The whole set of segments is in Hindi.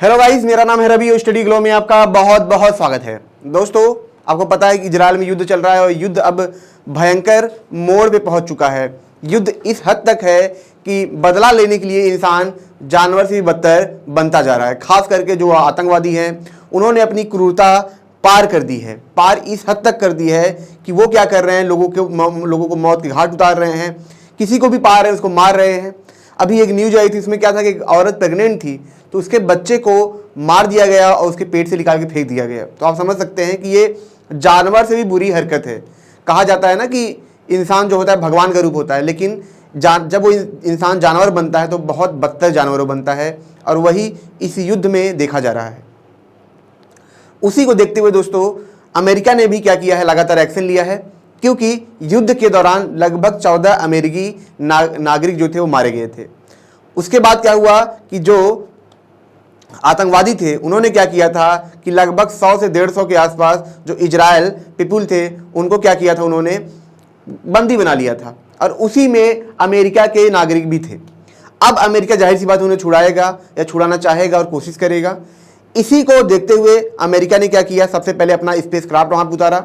हेलो गाइस, मेरा नाम है रवि और स्टडी ग्लो में आपका बहुत बहुत स्वागत है। दोस्तों, आपको पता है कि इजराइल में युद्ध चल रहा है और युद्ध अब भयंकर मोड़ पे पहुंच चुका है। युद्ध इस हद तक है कि बदला लेने के लिए इंसान जानवर से भी बदतर बनता जा रहा है। खास करके जो आतंकवादी हैं उन्होंने अपनी क्रूरता पार कर दी है, पार इस हद तक कर दी है कि वो क्या कर रहे हैं, लोगों को मौत के घाट उतार रहे हैं, किसी को भी पा रहे हैं, उसको मार रहे हैं। अभी एक न्यूज आई थी, उसमें क्या था कि एक औरत प्रेग्नेंट थी तो उसके बच्चे को मार दिया गया और उसके पेट से निकाल के फेंक दिया गया। तो आप समझ सकते हैं कि ये जानवर से भी बुरी हरकत है। कहा जाता है ना कि इंसान जो होता है भगवान का रूप होता है, लेकिन जब वो इंसान जानवर बनता है तो बहुत बदतर जानवर बनता है, और वही इस युद्ध में देखा जा रहा है। उसी को देखते हुए दोस्तों, अमेरिका ने भी क्या किया है, लगातार एक्शन लिया है, क्योंकि युद्ध के दौरान लगभग 14 अमेरिकी नागरिक जो थे वो मारे गए थे। उसके बाद क्या हुआ कि जो आतंकवादी थे उन्होंने क्या किया था कि लगभग 100 से 150 के आसपास जो इजराइल पीपुल थे उनको क्या किया था, उन्होंने बंदी बना लिया था, और उसी में अमेरिका के नागरिक भी थे। अब अमेरिका जाहिर सी बात उन्हें छुड़ाएगा या छुड़ाना चाहेगा और कोशिश करेगा। इसी को देखते हुए अमेरिका ने क्या किया, सबसे पहले अपना स्पेस क्राफ्ट वहाँ पर उतारा,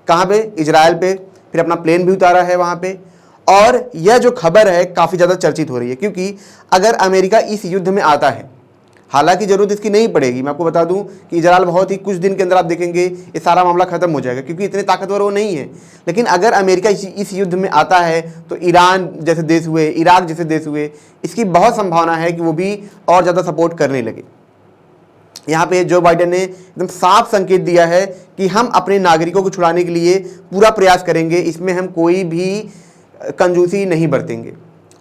कहाँ पे, इजराइल पे, फिर अपना प्लेन भी उतारा है वहाँ पे। और यह जो खबर है काफ़ी ज़्यादा चर्चित हो रही है, क्योंकि अगर अमेरिका इस युद्ध में आता है, हालांकि जरूरत इसकी नहीं पड़ेगी, मैं आपको बता दूं कि इजराइल बहुत ही कुछ दिन के अंदर आप देखेंगे ये सारा मामला खत्म हो जाएगा, क्योंकि इतने ताकतवर वो नहीं है। लेकिन अगर अमेरिका इस युद्ध में आता है तो ईरान जैसे देश हुए, इराक जैसे देश हुए, इसकी बहुत संभावना है कि वो भी और ज़्यादा सपोर्ट करने लगे। यहाँ पे जो बाइडेन ने एकदम साफ संकेत दिया है कि हम अपने नागरिकों को छुड़ाने के लिए पूरा प्रयास करेंगे, इसमें हम कोई भी कंजूसी नहीं बरतेंगे।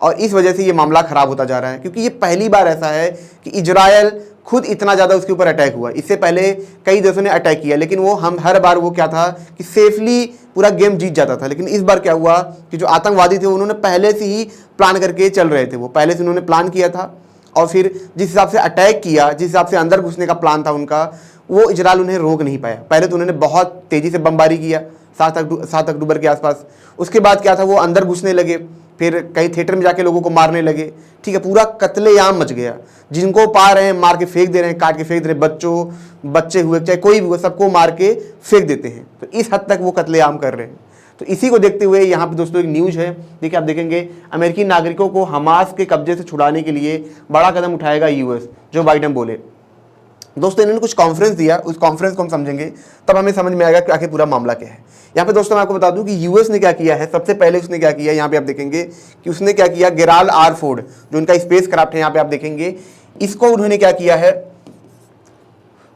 और इस वजह से ये मामला खराब होता जा रहा है, क्योंकि ये पहली बार ऐसा है कि इजराइल खुद इतना ज़्यादा उसके ऊपर अटैक हुआ। इससे पहले कई देशों ने अटैक किया, लेकिन वो हम हर बार वो क्या था कि सेफली पूरा गेम जीत जाता था। लेकिन इस बार क्या हुआ कि जो आतंकवादी थे उन्होंने पहले से ही प्लान करके चल रहे थे, वो पहले से उन्होंने प्लान किया था, और फिर जिस हिसाब से अटैक किया, जिस हिसाब से अंदर घुसने का प्लान था उनका, वो इजराइल उन्हें रोक नहीं पाया। पहले तो उन्होंने बहुत तेज़ी से बमबारी किया 7 अक्टूबर के आसपास। उसके बाद क्या था, वो अंदर घुसने लगे, फिर कई थिएटर में जाके लोगों को मारने लगे। ठीक है, पूरा कत्लेआम मच गया। जिनको पा रहे हैं मार के फेंक दे रहे हैं, काट के फेंक दे रहे हैं, बच्चे हुए चाहे कोई भी हुआ, सबको मार के फेंक देते हैं। तो इस हद तक वो कत्लेआम कर रहे हैं। तो इसी को देखते हुए यहाँ पे दोस्तों एक न्यूज़ है, देखिए आप देखेंगे, अमेरिकी नागरिकों को हमास के कब्जे से छुड़ाने के लिए बड़ा कदम उठाएगा यूएस, जो बाइडेन बोले। दोस्तों इन्होंने कुछ कॉन्फ्रेंस दिया, उस कॉन्फ्रेंस को हम समझेंगे तब हमें समझ में आएगा कि आखिर पूरा मामला क्या है। यहाँ पे दोस्तों मैं आपको बता दूं कि यूएस ने क्या किया है, सबसे पहले उसने क्या किया, यहाँ पे आप देखेंगे कि उसने क्या किया, गेराल्ड आर फोर्ड जो उनका स्पेस क्राफ्ट है, यहाँ पे आप देखेंगे, इसको उन्होंने क्या किया है,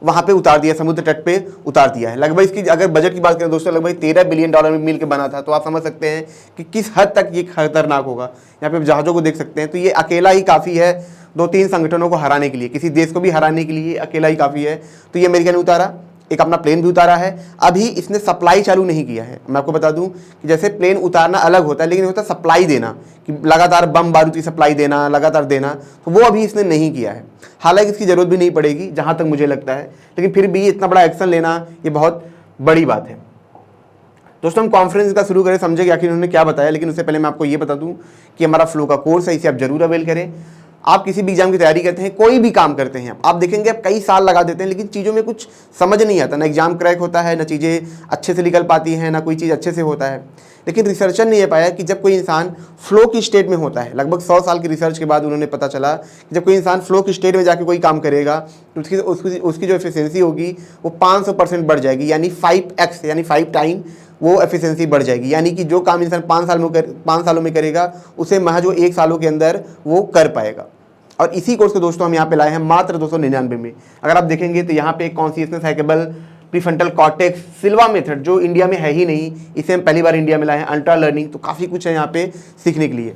वहां पे उतार दिया, समुद्र तट पे उतार दिया है। लगभग इसकी अगर बजट की बात करें दोस्तों, लगभग $13 बिलियन में मिल के बना था। तो आप समझ सकते हैं कि किस हद तक ये खतरनाक होगा। यहाँ पे जहाज़ों को देख सकते हैं, तो ये अकेला ही काफ़ी है 2-3 संगठनों को हराने के लिए, किसी देश को भी हराने के लिए अकेला ही काफ़ी है। तो ये अमेरिका ने उतारा, एक अपना प्लेन भी उतारा है। अभी इसने सप्लाई चालू नहीं किया है। मैं आपको बता दूं कि जैसे प्लेन उतारना अलग होता है, लेकिन होता है सप्लाई देना, कि लगातार बम बारूद की सप्लाई देना, लगातार देना, तो वो अभी इसने नहीं किया है। हालांकि इसकी ज़रूरत भी नहीं पड़ेगी जहाँ तक मुझे लगता है, लेकिन फिर भी इतना बड़ा एक्शन लेना ये बहुत बड़ी बात है। दोस्तों हम कॉन्फ्रेंस का शुरू करें, समझे आखिर उन्होंने क्या बताया। लेकिन उससे पहले मैं आपको ये बता दूं कि हमारा फ्लो का कोर्स है, इसे आप जरूर अवेल करें। आप किसी भी एग्जाम की तैयारी करते हैं, कोई भी काम करते हैं, आप देखेंगे आप कई साल लगा देते हैं, लेकिन चीज़ों में कुछ समझ नहीं आता, ना एग्जाम क्रैक होता है, ना चीज़ें अच्छे से निकल पाती हैं, ना कोई चीज़ अच्छे से होता है। लेकिन रिसर्चर ने यह पाया कि जब कोई इंसान फ्लो की स्टेट में होता है, लगभग 100 साल की रिसर्च के बाद उन्होंने पता चला कि जब कोई इंसान फ्लो की स्टेट में जाके कोई काम करेगा तो उसकी जो एफिशिएंसी होगी वो 500% बढ़ जाएगी, यानी 5x, यानी 5 टाइम वो एफिशिएंसी बढ़ जाएगी। यानी कि जो काम इंसान 5 सालों में करेगा उसे महज वो 1 सालों के अंदर वो कर पाएगा। और इसी कोर्स को दोस्तों हम यहाँ पे लाए हैं मात्र 299 में। अगर आप देखेंगे तो यहाँ पे कॉन्शियसनेस साइकेबल प्रीफ्रंटल कॉर्टेक्स सिल्वा मेथड, जो इंडिया में है ही नहीं, इसे हम पहली बार इंडिया में लाए हैं, अल्ट्रा लर्निंग, तो काफ़ी कुछ है यहाँ पे सीखने के लिए।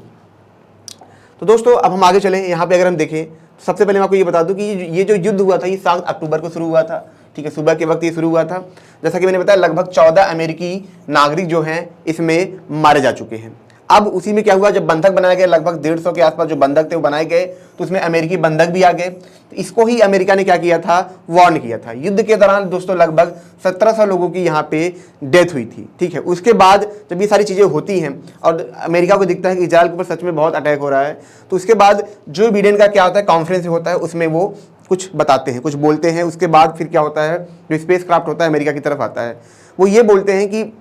तो दोस्तों अब हम आगे चलें। यहाँ पे अगर हम देखें, सबसे पहले मैं आपको ये बता दूं कि ये जो युद्ध हुआ था ये 7 अक्टूबर को शुरू हुआ था। ठीक है, सुबह के वक्त ये शुरू हुआ था। जैसा कि मैंने बताया, लगभग 14 अमेरिकी नागरिक जो हैं इसमें मारे जा चुके हैं। अब उसी में क्या हुआ, जब बंधक बनाए गए, लगभग 150 के आसपास जो बंधक थे वो बनाए गए, तो उसमें अमेरिकी बंधक भी आ गए। तो इसको ही अमेरिका ने क्या किया था, वार्न किया था। युद्ध के दौरान दोस्तों लगभग 1700 लोगों की यहाँ पे डेथ हुई थी। ठीक है, उसके बाद जब ये सारी चीज़ें होती हैं और अमेरिका को दिखता है कि इजराइल के ऊपर सच में बहुत अटैक हो रहा है, तो उसके बाद जो बिडेन का क्या होता है, कॉन्फ्रेंस होता है, उसमें वो कुछ बताते हैं, कुछ बोलते हैं। उसके बाद फिर क्या होता है, जो स्पेस क्राफ्ट होता है अमेरिका की तरफ आता है, वो ये बोलते हैं कि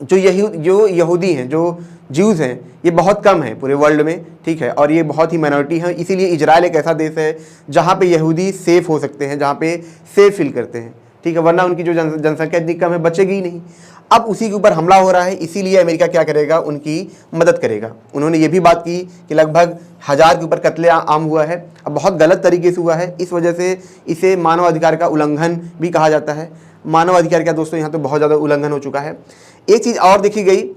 जो यहूदी हैं, जो ज्यूज़ हैं, ये बहुत कम है पूरे वर्ल्ड में, ठीक है, और ये बहुत ही माइनॉरिटी है। इसीलिए इजराइल एक ऐसा देश है जहाँ पे यहूदी सेफ हो सकते हैं, जहाँ पे सेफ फील करते हैं, ठीक है, वरना उनकी जो जनसंख्या इतनी कम है, बचेगी ही नहीं। अब उसी के ऊपर हमला हो रहा है, इसीलिए अमेरिका क्या करेगा, उनकी मदद करेगा। उन्होंने ये भी बात की कि लगभग 1000 के ऊपर कत्ले आम हुआ है। अब बहुत गलत तरीके से हुआ है, इस वजह से इसे मानवाधिकार का उल्लंघन भी कहा जाता है। मानवाधिकार का दोस्तों यहाँ तो बहुत ज़्यादा उल्लंघन हो चुका है। एक चीज़ और देखी गई,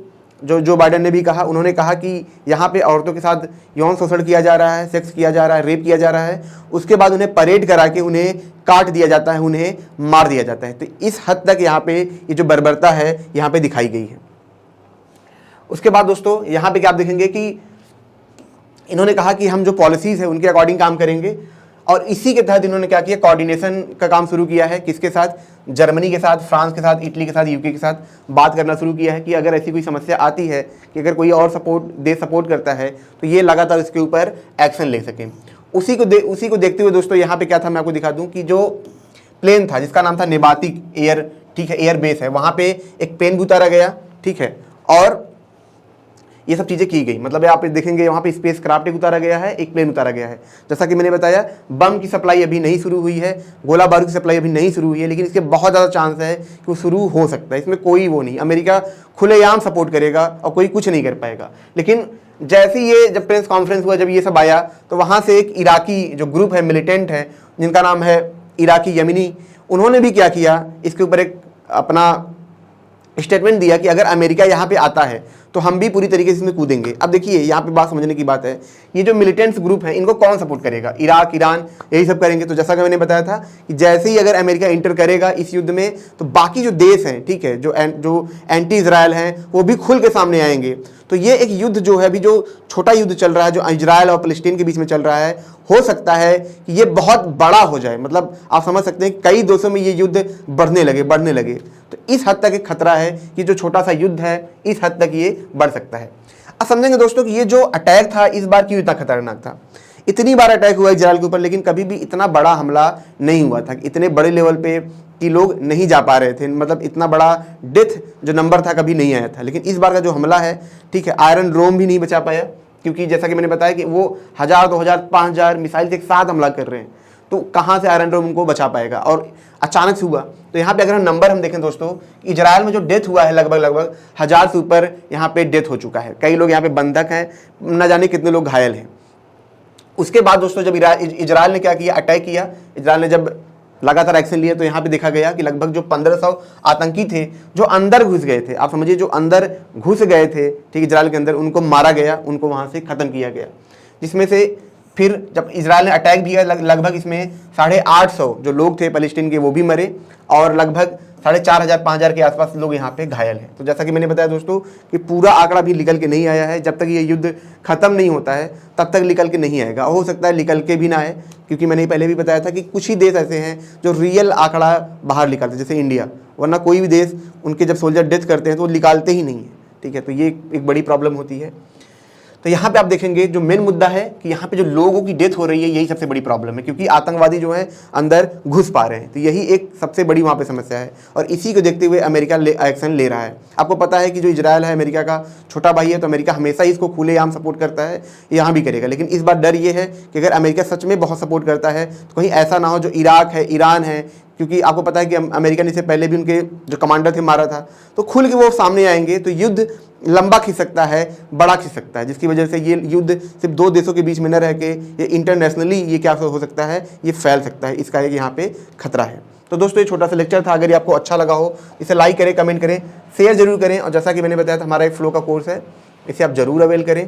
जो बाइडेन ने भी कहा, उन्होंने कहा कि यहाँ पे औरतों के साथ यौन शोषण किया जा रहा है, सेक्स किया जा रहा है, रेप किया जा रहा है, उसके बाद उन्हें परेड करा के उन्हें काट दिया जाता है, उन्हें मार दिया जाता है। तो इस हद तक यहाँ पे ये जो बर्बरता है यहाँ पे दिखाई गई है। उसके बाद दोस्तों यहाँ पे क्या आप देखेंगे कि इन्होंने कहा कि हम जो पॉलिसीज़ है उनके अकॉर्डिंग काम करेंगे, और इसी के तहत इन्होंने क्या किया, कोऑर्डिनेशन का काम शुरू किया है। किसके साथ? जर्मनी के साथ, फ्रांस के साथ, इटली के साथ, यूके के साथ बात करना शुरू किया है कि अगर ऐसी कोई समस्या आती है कि अगर कोई और सपोर्ट करता है तो ये लगातार इसके ऊपर एक्शन ले सकें। उसी को देखते हुए दोस्तों यहाँ पे क्या था, मैं आपको दिखा दूँ कि जो प्लेन था जिसका नाम था नेबातिक एयर, ठीक है, एयर बेस है, वहाँ पे एक प्लेन भी उतारा गया, ठीक है, और ये सब चीज़ें की गई। मतलब आप देखेंगे वहाँ पे स्पेस क्राफ्ट एक उतारा गया है, एक प्लेन उतारा गया है। जैसा कि मैंने बताया, बम की सप्लाई अभी नहीं शुरू हुई है, गोला बारूद की सप्लाई अभी नहीं शुरू हुई है, लेकिन इसके बहुत ज़्यादा चांस है कि वो शुरू हो सकता है। इसमें कोई वो नहीं, अमेरिका खुलेआम सपोर्ट करेगा और कोई कुछ नहीं कर पाएगा। लेकिन जैसे ये जब प्रेस कॉन्फ्रेंस हुआ, जब ये सब आया, तो वहाँ से एक इराकी जो ग्रुप है, मिलिटेंट है, जिनका नाम है इराकी यमनी, उन्होंने भी क्या किया, इसके ऊपर एक अपना स्टेटमेंट दिया कि अगर अमेरिका यहाँ पे आता है तो हम भी पूरी तरीके से इसमें कूदेंगे। अब देखिए यहाँ पे बात समझने की बात है, ये जो मिलिटेंट्स ग्रुप है इनको कौन सपोर्ट करेगा? इराक, ईरान, यही सब करेंगे। तो जैसा कि मैंने बताया था कि जैसे ही अगर अमेरिका इंटर करेगा इस युद्ध में, तो बाकी जो देश हैं, ठीक है, जो एंटी इजराइल हैं, वो भी खुल के सामने आएंगे। तो ये एक युद्ध जो है, अभी जो छोटा युद्ध चल रहा है, जो इजराइल और फलस्तीन के बीच में चल रहा है, हो सकता है कि ये बहुत बड़ा हो जाए। मतलब आप समझ सकते हैं कई देशों में ये युद्ध बढ़ने लगे। तो इस हद तक एक खतरा है कि जो छोटा सा युद्ध है, इस हद तक ये बढ़ सकता है। अब समझेंगे दोस्तों कि ये जो अटैक था इस बार क्यों इतना खतरनाक था। इतनी बार अटैक हुआ इजराइल के ऊपर, लेकिन कभी भी इतना बड़ा हमला नहीं हुआ था, इतने बड़े लेवल पे कि लोग नहीं जा पा रहे थे। मतलब इतना बड़ा डेथ जो नंबर था कभी नहीं आया था। लेकिन इस बार का जो हमला है, ठीक है, आयरन डोम भी नहीं बचा पाया, क्योंकि जैसा कि मैंने बताया कि वो 1000, 2000, 5000 मिसाइल से एक साथ हमला कर रहे हैं। तो कहाँ से आयरन डोम उनको बचा पाएगा? और अचानक से हुआ। तो यहाँ पे अगर नंबर हम देखें दोस्तों, इजराइल में जो डेथ हुआ है लगभग 1000 से ऊपर यहाँ पे डेथ हो चुका है। कई लोग यहाँ पे बंधक हैं, न जाने कितने लोग घायल हैं। उसके बाद दोस्तों जब इजराइल ने क्या किया, अटैक किया, इजराइल ने जब लगातार एक्शन लिया, तो यहाँ पे देखा गया कि लगभग जो 1500 आतंकी थे जो अंदर घुस गए थे, आप समझिए जो अंदर घुस गए थे, ठीक, इजराइल के अंदर, उनको मारा गया, उनको वहाँ से ख़त्म किया गया। जिसमें से फिर जब इजराइल ने अटैक भी किया, लगभग इसमें 850 जो लोग थे फलस्तीन के वो भी मरे, और लगभग 4500, 5000 के आसपास लोग यहाँ पे घायल हैं। तो जैसा कि मैंने बताया दोस्तों कि पूरा आंकड़ा भी निकल के नहीं आया है। जब तक ये युद्ध खत्म नहीं होता है तब तक निकल के नहीं आएगा। हो सकता है निकल के भी ना आए, क्योंकि मैंने पहले भी बताया था कि कुछ ही देश ऐसे हैं जो रियल आंकड़ा बाहर निकालते हैं, जैसे इंडिया, वरना कोई भी देश उनके जब सोल्जर डेथ करते हैं तो वो निकालते ही नहीं है, ठीक है। तो ये एक बड़ी प्रॉब्लम होती है। तो यहाँ पे आप देखेंगे जो मेन मुद्दा है कि यहाँ पे जो लोगों की डेथ हो रही है, यही सबसे बड़ी प्रॉब्लम है, क्योंकि आतंकवादी जो है अंदर घुस पा रहे हैं। तो यही एक सबसे बड़ी वहाँ पे समस्या है, और इसी को देखते हुए अमेरिका एक्शन ले रहा है। आपको पता है कि जो इजराइल है अमेरिका का छोटा भाई है, तो अमेरिका हमेशा ही इसको खुलेआम सपोर्ट करता है, यहाँ भी करेगा। लेकिन इस बार डर ये है कि अगर अमेरिका सच में बहुत सपोर्ट करता है तो कहीं ऐसा ना हो जो इराक है, ईरान है, क्योंकि आपको पता है कि अमेरिका ने इससे पहले भी उनके जो कमांडर थे मारा था, तो खुल के वो सामने आएंगे, तो युद्ध लंबा खिंच सकता है, बड़ा खिंच सकता है, जिसकी वजह से ये युद्ध सिर्फ 2 देशों के बीच में न रह के ये इंटरनेशनली ये क्या हो सकता है, ये फैल सकता है। इसका एक यहाँ पे खतरा है। तो दोस्तों ये छोटा सा लेक्चर था। अगर ये आपको अच्छा लगा हो, इसे लाइक करें, कमेंट करें, शेयर जरूर करें। और जैसा कि मैंने बताया था, हमारा एक फ्लो का कोर्स है, इसे आप जरूर अवेल करें,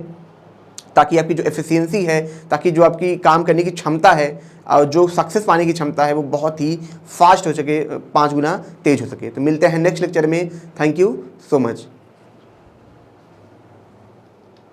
ताकि आपकी जो एफिशिएंसी है, ताकि जो आपकी काम करने की क्षमता है और जो सक्सेस पाने की क्षमता है, वो बहुत ही फास्ट हो सके, 5 गुना तेज हो सके। तो मिलते हैं नेक्स्ट लेक्चर में। Thank you so much.